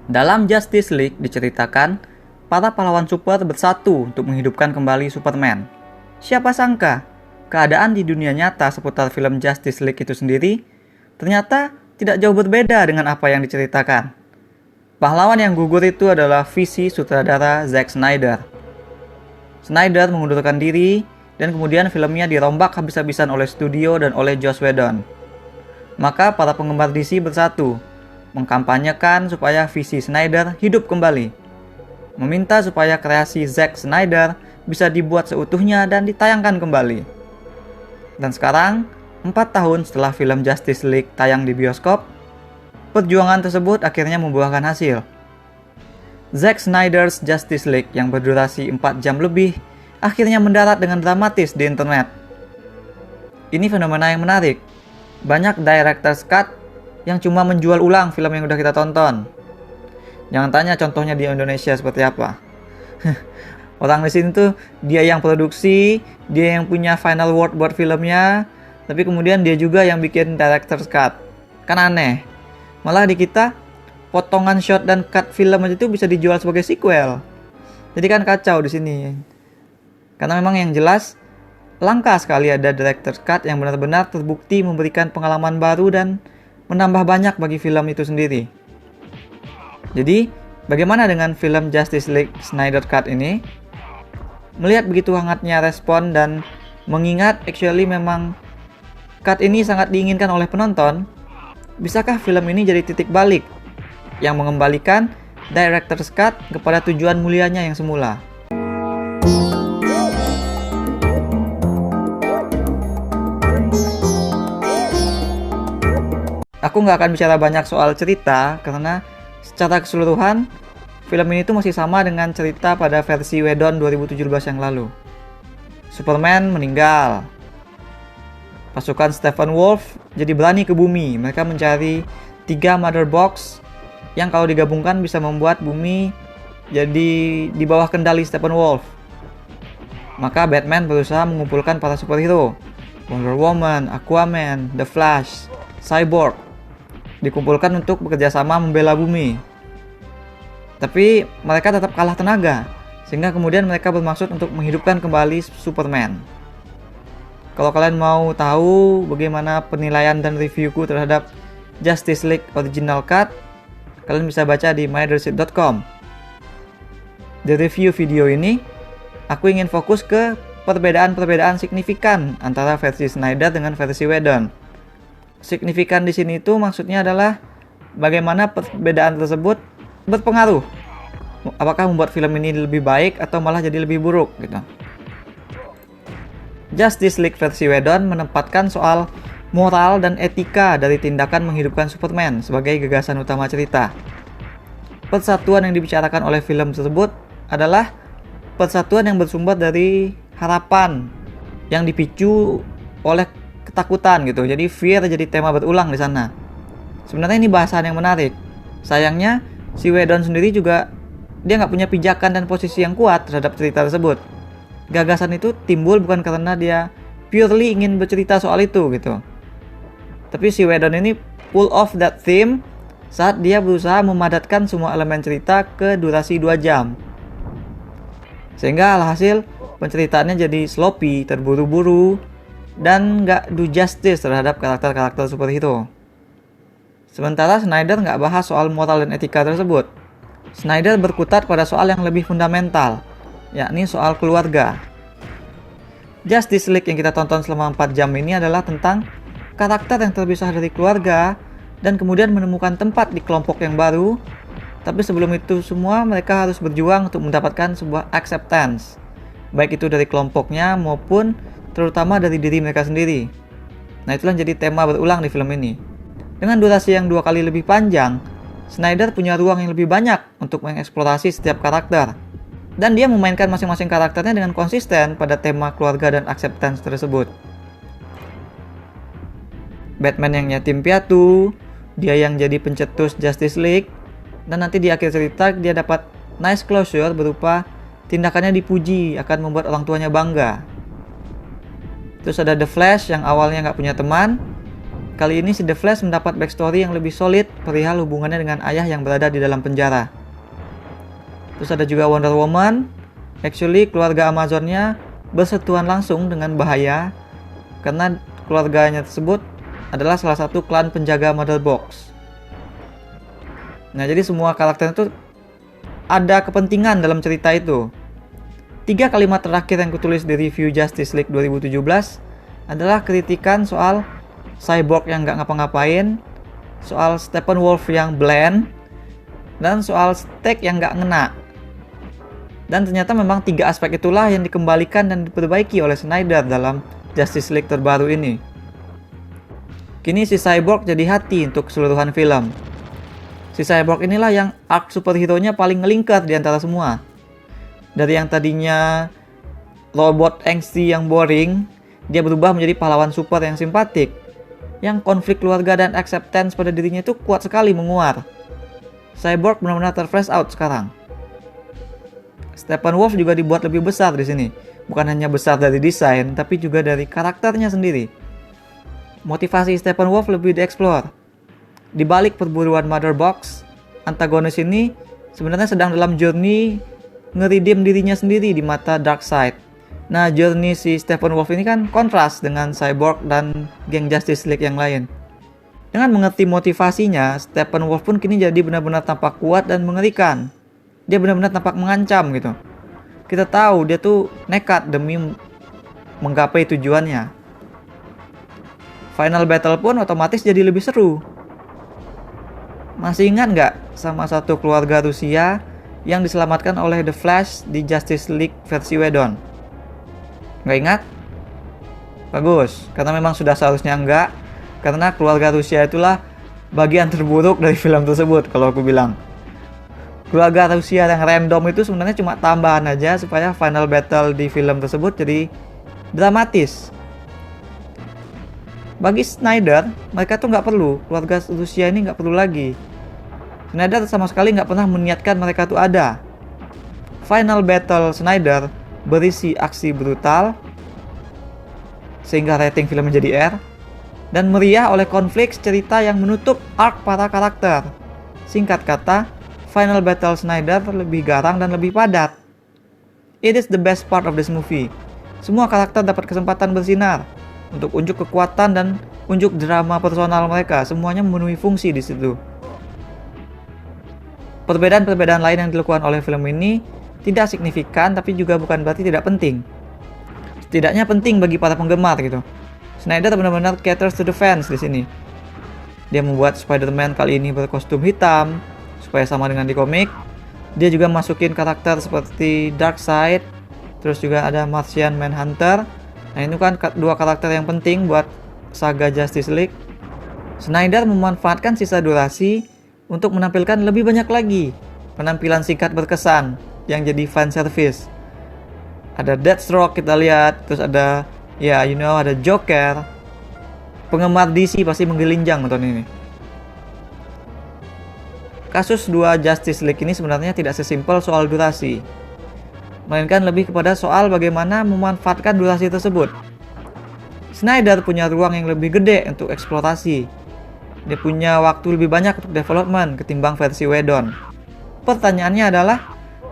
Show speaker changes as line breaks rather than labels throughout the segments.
Dalam Justice League diceritakan, para pahlawan super bersatu untuk menghidupkan kembali Superman. Siapa sangka, keadaan di dunia nyata seputar film Justice League itu sendiri ternyata tidak jauh berbeda dengan apa yang diceritakan. Pahlawan yang gugur itu adalah visi sutradara Zack Snyder. Snyder mengundurkan diri dan kemudian filmnya dirombak habis-habisan oleh studio dan oleh Joss Whedon. Maka para penggemar DC bersatu, mengkampanyekan supaya visi Snyder hidup kembali. Meminta supaya kreasi Zack Snyder bisa dibuat seutuhnya dan ditayangkan kembali. Dan sekarang, 4 tahun setelah film Justice League tayang di bioskop, perjuangan tersebut akhirnya membuahkan hasil. Zack Snyder's Justice League yang berdurasi 4 jam lebih akhirnya mendarat dengan dramatis di internet. Ini fenomena yang menarik. Banyak director's cut yang cuma menjual ulang film yang udah kita tonton. Jangan tanya contohnya di Indonesia seperti apa. Orang di sini tuh dia yang produksi, dia yang punya final word buat filmnya, tapi kemudian dia juga yang bikin director's cut. Kan aneh. Malah di kita potongan shot dan cut film aja itu bisa dijual sebagai sequel. Jadi kan kacau di sini. Karena memang yang jelas langka sekali ada director's cut yang benar-benar terbukti memberikan pengalaman baru dan menambah banyak bagi film itu sendiri. Jadi, bagaimana dengan film Justice League Snyder Cut ini? Melihat begitu hangatnya respon dan mengingat actually memang cut ini sangat diinginkan oleh penonton, bisakah film ini jadi titik balik yang mengembalikan director's cut kepada tujuan mulianya yang semula? Aku nggak akan bicara banyak soal cerita karena secara keseluruhan film ini tuh masih sama dengan cerita pada versi Whedon 2017 yang lalu. Superman meninggal. Pasukan Steppenwolf jadi berani ke bumi. Mereka mencari 3 Mother Box yang kalau digabungkan bisa membuat bumi jadi di bawah kendali Steppenwolf. Maka Batman berusaha mengumpulkan para superhero. Wonder Woman, Aquaman, The Flash, Cyborg dikumpulkan untuk bekerja sama membela bumi. Tapi mereka tetap kalah tenaga, sehingga kemudian mereka bermaksud untuk menghidupkan kembali Superman. Kalau kalian mau tahu bagaimana penilaian dan reviewku terhadap Justice League Original Cut, kalian bisa baca di myresit.com. Di review video ini, aku ingin fokus ke perbedaan-perbedaan signifikan antara versi Snyder dengan versi Whedon. Signifikan di sini itu maksudnya adalah bagaimana perbedaan tersebut berpengaruh. Apakah membuat film ini lebih baik atau malah jadi lebih buruk gitu. Justice League versi Whedon menempatkan soal moral dan etika dari tindakan menghidupkan Superman sebagai gagasan utama cerita. Persatuan yang dibicarakan oleh film tersebut adalah persatuan yang bersumber dari harapan yang dipicu oleh ketakutan gitu. Jadi fear jadi tema berulang di sana. Sebenarnya ini bahasan yang menarik. Sayangnya si Whedon sendiri juga dia nggak punya pijakan dan posisi yang kuat terhadap cerita tersebut. Gagasan itu timbul bukan karena dia purely ingin bercerita soal itu gitu. Tapi si Whedon ini pull off that theme saat dia berusaha memadatkan semua elemen cerita ke durasi 2 jam. Sehingga alhasil penceritaannya jadi sloppy, terburu-buru, dan nggak do justice terhadap karakter-karakter superhero. Sementara Snyder nggak bahas soal moral dan etika tersebut. Snyder berkutat pada soal yang lebih fundamental, yakni soal keluarga. Justice League yang kita tonton selama 4 jam ini adalah tentang karakter yang terpisah dari keluarga dan kemudian menemukan tempat di kelompok yang baru. Tapi sebelum itu semua mereka harus berjuang untuk mendapatkan sebuah acceptance, baik itu dari kelompoknya maupun terutama dari diri mereka sendiri. Nah, itulah jadi tema berulang di film ini. Dengan durasi yang 2 kali lebih panjang, Snyder punya ruang yang lebih banyak untuk mengeksplorasi setiap karakter. Dan dia memainkan masing-masing karakternya dengan konsisten pada tema keluarga dan acceptance tersebut. Batman yang yatim piatu, dia yang jadi pencetus Justice League, dan nanti di akhir cerita dia dapat nice closure berupa tindakannya dipuji akan membuat orang tuanya bangga. Terus ada The Flash yang awalnya nggak punya teman, Kali ini si The Flash mendapat backstory yang lebih solid perihal hubungannya dengan ayah yang berada di dalam penjara. Terus ada juga Wonder Woman. Actually keluarga Amazonnya bersentuhan langsung dengan bahaya karena keluarganya tersebut adalah salah satu klan penjaga Mother Box. Nah, jadi semua karakter itu ada kepentingan dalam cerita itu. 3 kalimat terakhir yang kutulis di review Justice League 2017 adalah kritikan soal Cyborg yang nggak ngapa-ngapain, soal Steppenwolf yang bland, dan soal Stake yang nggak ngena. Dan ternyata memang 3 aspek itulah yang dikembalikan dan diperbaiki oleh Snyder dalam Justice League terbaru ini. Kini si Cyborg jadi hati untuk keseluruhan film. Si Cyborg inilah yang arc superhero-nya paling ngelingkar di antara semua. Dari yang tadinya robot angsty yang boring, dia berubah menjadi pahlawan super yang simpatik. Yang konflik keluarga dan acceptance pada dirinya itu kuat sekali menguar. Cyborg benar-benar terfresh out sekarang. Steppenwolf juga dibuat lebih besar di sini. Bukan hanya besar dari desain, tapi juga dari karakternya sendiri. Motivasi Steppenwolf lebih dieksplor. Di balik perburuan Mother Box, antagonis ini sebenarnya sedang dalam journey ngeridim dirinya sendiri di mata Darkseid. Nah, journey si Steppenwolf ini kan kontras dengan Cyborg dan geng Justice League yang lain. Dengan mengerti motivasinya, Steppenwolf pun kini jadi benar-benar tampak kuat dan mengerikan. Dia benar-benar tampak mengancam gitu. Kita tahu dia tuh nekat demi menggapai tujuannya. Final battle pun otomatis jadi lebih seru. Masih ingat nggak sama satu keluarga Rusia yang diselamatkan oleh The Flash di Justice League versi Whedon? Nggak ingat? Bagus, karena memang sudah seharusnya enggak. Karena keluarga Rusia itulah bagian terburuk dari film tersebut kalau aku bilang. Keluarga Rusia yang random itu sebenarnya cuma tambahan aja supaya final battle di film tersebut jadi dramatis. Bagi Snyder, mereka tuh nggak perlu, keluarga Rusia ini nggak perlu lagi. Snyder sama sekali nggak pernah meniatkan mereka tuh ada. Final battle Snyder berisi aksi brutal, sehingga rating film menjadi R, dan meriah oleh konflik cerita yang menutup arc para karakter. Singkat kata, final battle Snyder lebih garang dan lebih padat. It is the best part of this movie. Semua karakter dapat kesempatan bersinar untuk unjuk kekuatan dan unjuk drama personal mereka. Semuanya memenuhi fungsi di situ. Perbedaan-perbedaan lain yang dilakukan oleh film ini tidak signifikan, tapi juga bukan berarti tidak penting. Setidaknya penting bagi para penggemar gitu. Snyder benar-benar caters to the fans di sini. Dia membuat Spider-Man kali ini berkostum hitam supaya sama dengan di komik. Dia juga masukin karakter seperti Darkseid, terus juga ada Martian Manhunter. Nah, ini kan 2 karakter yang penting buat saga Justice League. Snyder memanfaatkan sisa durasi untuk menampilkan lebih banyak lagi penampilan singkat berkesan yang jadi fan service. Ada Deathstroke kita lihat, terus ada ada Joker. Penggemar DC pasti menggelinjang nonton ini. Kasus 2 Justice League ini sebenarnya tidak sesimpel soal durasi, melainkan lebih kepada soal bagaimana memanfaatkan durasi tersebut. Snyder punya ruang yang lebih gede untuk eksplorasi. Dia punya waktu lebih banyak untuk development ketimbang versi Whedon. Pertanyaannya adalah,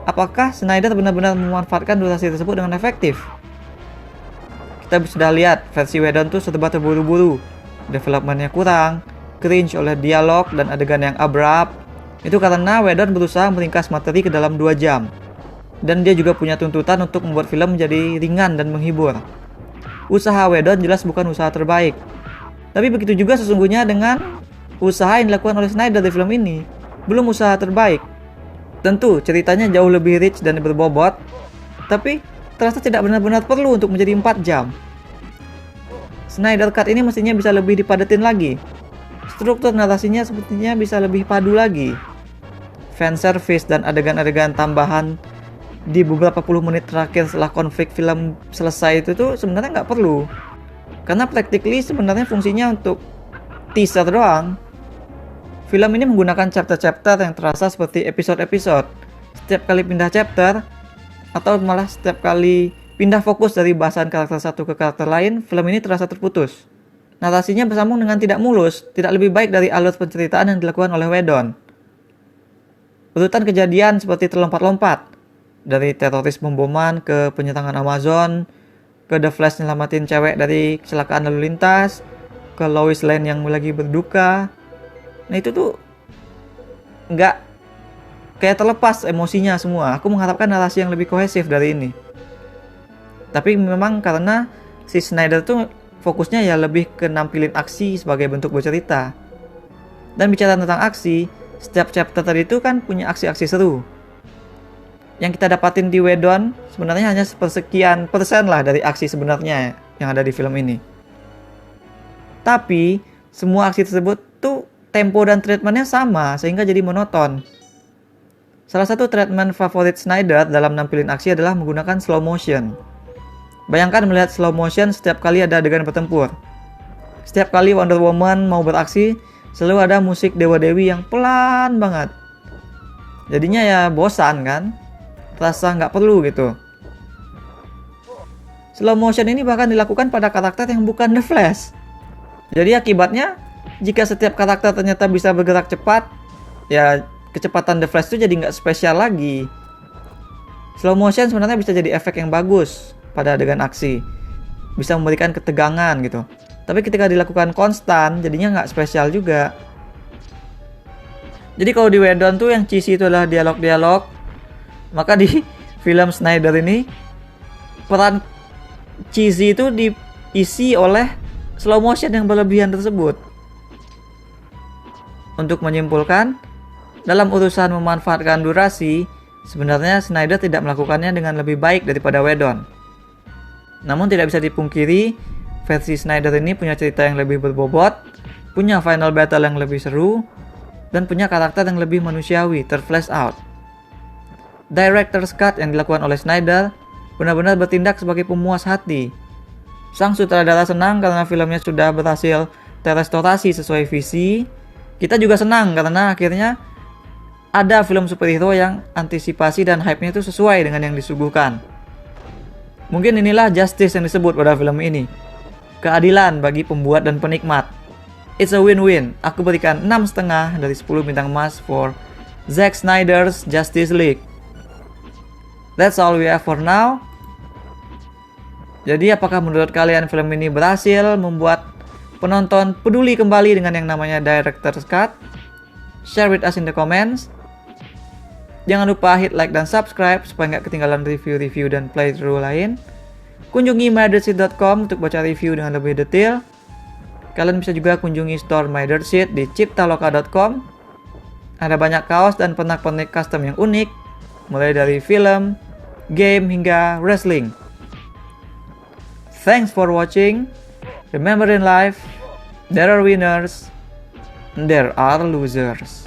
apakah Snyder benar-benar memanfaatkan durasi tersebut dengan efektif? Kita sudah lihat versi Whedon tuh serba terburu-buru, developmentnya kurang, cringe oleh dialog dan adegan yang abrupt. Itu karena Whedon berusaha meringkas materi ke dalam 2 jam. Dan dia juga punya tuntutan untuk membuat film menjadi ringan dan menghibur. Usaha Whedon jelas bukan usaha terbaik. Tapi begitu juga sesungguhnya dengan usaha yang dilakukan oleh Snyder di film ini. Belum usaha terbaik. Tentu ceritanya jauh lebih rich dan berbobot, tapi terasa tidak benar-benar perlu untuk menjadi 4 jam. Snyder Cut ini mestinya bisa lebih dipadatin lagi. Struktur narasinya sepertinya bisa lebih padu lagi. Fanservice dan adegan-adegan tambahan di beberapa puluh menit terakhir setelah konflik film selesai itu tuh sebenarnya nggak perlu, karena practically sebenarnya fungsinya untuk teaser doang. Film ini menggunakan chapter-chapter yang terasa seperti episode-episode. Setiap kali pindah chapter, atau malah setiap kali pindah fokus dari bahasan karakter satu ke karakter lain, film ini terasa terputus. narasinya bersambung dengan tidak mulus, tidak lebih baik dari alur penceritaan yang dilakukan oleh Whedon. Urutan kejadian seperti terlompat-lompat, dari teroris pemboman ke penyerangan Amazon, ke The Flash nyelamatin cewek dari kecelakaan lalu lintas, ke Lois Lane yang lagi berduka. Nah itu tuh nggak kayak terlepas emosinya semua. Aku mengharapkan narasi yang lebih kohesif dari ini. Tapi memang karena si Snyder tuh fokusnya ya lebih ke nampilin aksi sebagai bentuk bercerita. Dan bicara tentang aksi, setiap chapter tadi itu kan punya aksi-aksi seru. Yang kita dapatin di Whedon sebenarnya hanya sepersekian persen lah dari aksi sebenarnya yang ada di film ini. Tapi semua aksi tersebut tuh tempo dan treatmentnya sama sehingga jadi monoton. Salah satu treatment favorit Snyder dalam nampilin aksi adalah menggunakan slow motion. Bayangkan melihat slow motion setiap kali ada adegan bertempur. Setiap kali Wonder Woman mau beraksi, selalu ada musik dewa-dewi yang pelan banget. Jadinya ya bosan kan? Terasa nggak perlu gitu. Slow motion ini bahkan dilakukan pada karakter yang bukan The Flash. Jadi akibatnya, jika setiap karakter ternyata bisa bergerak cepat, ya kecepatan The Flash itu jadi nggak spesial lagi. Slow motion sebenarnya bisa jadi efek yang bagus pada adegan aksi, bisa memberikan ketegangan gitu. Tapi ketika dilakukan konstan, jadinya nggak spesial juga. Jadi kalau di Whedon tuh yang cheesy itu adalah dialog-dialog, maka di film Snyder ini peran cheesy itu diisi oleh slow motion yang berlebihan tersebut. Untuk menyimpulkan, dalam urusan memanfaatkan durasi, sebenarnya Snyder tidak melakukannya dengan lebih baik daripada Whedon. Namun tidak bisa dipungkiri, versi Snyder ini punya cerita yang lebih berbobot, punya final battle yang lebih seru, dan punya karakter yang lebih manusiawi, terflash out. Director's cut yang dilakukan oleh Snyder benar-benar bertindak sebagai pemuas hati. Sang sutradara senang karena filmnya sudah berhasil terestorasi sesuai visi. Kita juga senang karena akhirnya ada film superhero yang antisipasi dan hype-nya itu sesuai dengan yang disuguhkan. Mungkin inilah justice yang disebut pada film ini. Keadilan bagi pembuat dan penikmat. It's a win-win. Aku berikan 6,5 dari 10 bintang emas for Zack Snyder's Justice League. That's all we have for now. Jadi apakah menurut kalian film ini berhasil membuat penonton peduli kembali dengan yang namanya Director's Cut? Share with us in the comments. Jangan lupa hit like dan subscribe supaya nggak ketinggalan review-review dan playthrough lain. Kunjungi mydirtseat.com untuk baca review dengan lebih detail. Kalian bisa juga kunjungi store mydirtseat di ciptaloka.com. Ada banyak kaos dan pernak-pernik custom yang unik, mulai dari film, game, hingga wrestling. Thanks for watching. Remember in life, there are winners, and there are losers.